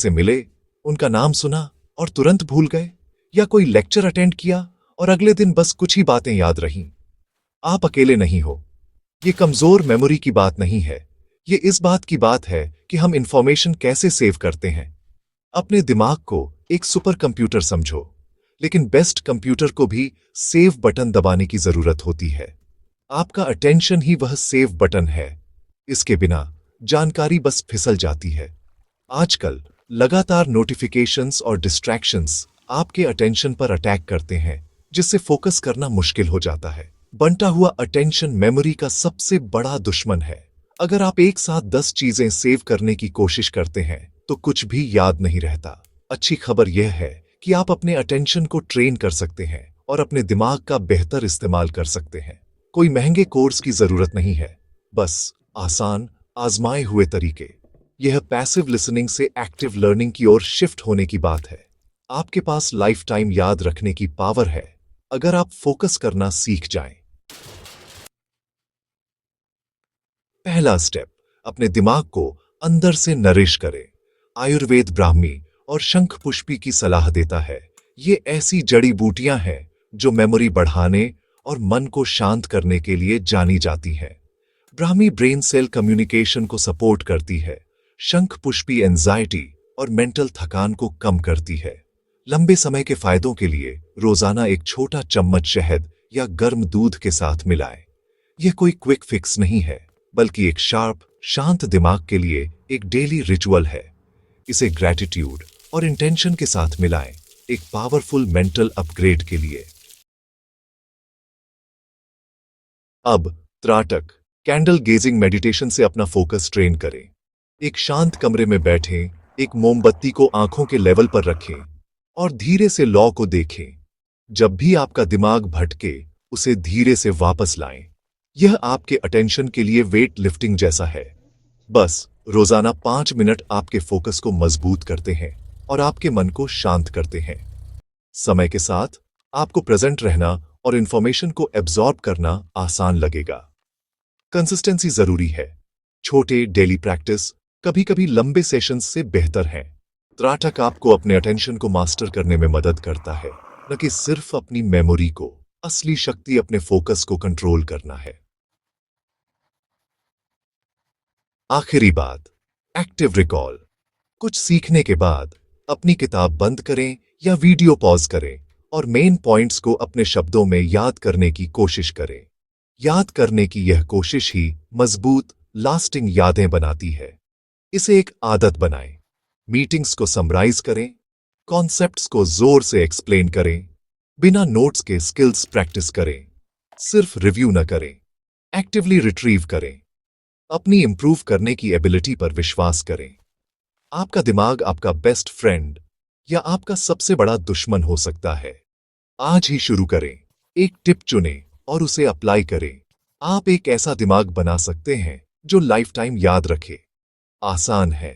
से मिले, उनका नाम सुना और तुरंत भूल गए, या कोई लेक्चर अटेंड किया और अगले दिन बस कुछ ही बातें याद रहीं। आप अकेले नहीं हो। ये कमजोर मेमोरी की बात नहीं है, ये इस बात की बात है कि हम इंफॉर्मेशन कैसे सेव करते हैं। अपने दिमाग को एक सुपर कंप्यूटर समझो, लेकिन बेस्ट कंप्यूटर को भी सेव बटन दबाने की जरूरत होती है। आपका अटेंशन ही वह सेव बटन है। इसके बिना जानकारी बस फिसल जाती है। आजकल लगातार नोटिफिकेशंस और डिस्ट्रैक्शंस आपके अटेंशन पर अटैक करते हैं, जिससे फोकस करना मुश्किल हो जाता है। बंटा हुआ अटेंशन मेमोरी का सबसे बड़ा दुश्मन है। अगर आप एक साथ 10 चीजें सेव करने की कोशिश करते हैं तो कुछ भी याद नहीं रहता। अच्छी खबर यह है कि आप अपने अटेंशन को ट्रेन कर सकते हैं और अपने दिमाग का बेहतर इस्तेमाल कर सकते हैं। कोई महंगे कोर्स की जरूरत नहीं है, बस आसान आजमाए हुए तरीके। यह पैसिव लिसनिंग से एक्टिव लर्निंग की ओर शिफ्ट होने की बात है। आपके पास लाइफ टाइम याद रखने की पावर है, अगर आप फोकस करना सीख जाएं। पहला स्टेप, अपने दिमाग को अंदर से नरिश करें। आयुर्वेद ब्राह्मी और शंख पुष्पी की सलाह देता है, ये ऐसी जड़ी बूटियां हैं जो मेमोरी बढ़ाने और मन को शांत करने के लिए जानी जाती हैं। ब्राह्मी ब्रेन सेल कम्युनिकेशन को सपोर्ट करती है, शंख पुष्पी एंजाइटी और मेंटल थकान को कम करती है। लंबे समय के फायदों के लिए रोजाना एक छोटा चम्मच शहद या गर्म दूध के साथ मिलाएं। यह कोई क्विक फिक्स नहीं है, बल्कि एक शार्प, शांत दिमाग के लिए एक डेली रिचुअल है। इसे ग्रैटिट्यूड और इंटेंशन के साथ मिलाएं, एक पावरफुल मेंटल अपग्रेड के लिए। अब त्राटक कैंडल गेजिंग मेडिटेशन से अपना फोकस ट्रेन करें। एक शांत कमरे में बैठें, एक मोमबत्ती को आंखों के लेवल पर रखें और धीरे से लौ को देखें। जब भी आपका दिमाग भटके, उसे धीरे से वापस लाएं। यह आपके अटेंशन के लिए वेट लिफ्टिंग जैसा है। बस रोजाना 5 मिनट आपके फोकस को मजबूत करते हैं और आपके मन को शांत करते हैं। समय के साथ आपको प्रेजेंट रहना और इंफॉर्मेशन को एब्जॉर्ब करना आसान लगेगा। कंसिस्टेंसी जरूरी है। छोटे डेली प्रैक्टिस कभी कभी लंबे सेशंस से बेहतर हैं। त्राटक आपको अपने अटेंशन को मास्टर करने में मदद करता है, न कि सिर्फ अपनी मेमोरी को। असली शक्ति अपने फोकस को कंट्रोल करना है। आखिरी बात, एक्टिव रिकॉल। कुछ सीखने के बाद अपनी किताब बंद करें या वीडियो पॉज करें और मेन पॉइंट्स को अपने शब्दों में याद करने की कोशिश करें। याद करने की यह कोशिश ही मजबूत, लास्टिंग यादें बनाती है। इसे एक आदत बनाएं। मीटिंग्स को समराइज करें, कॉन्सेप्ट्स को जोर से एक्सप्लेन करें, बिना नोट्स के स्किल्स प्रैक्टिस करें। सिर्फ रिव्यू न करें, एक्टिवली रिट्रीव करें। अपनी इंप्रूव करने की एबिलिटी पर विश्वास करें। आपका दिमाग आपका बेस्ट फ्रेंड या आपका सबसे बड़ा दुश्मन हो सकता है। आज ही शुरू करें, एक टिप चुनें और उसे अप्लाई करें। आप एक ऐसा दिमाग बना सकते हैं जो लाइफ टाइम याद रखे। आसान है।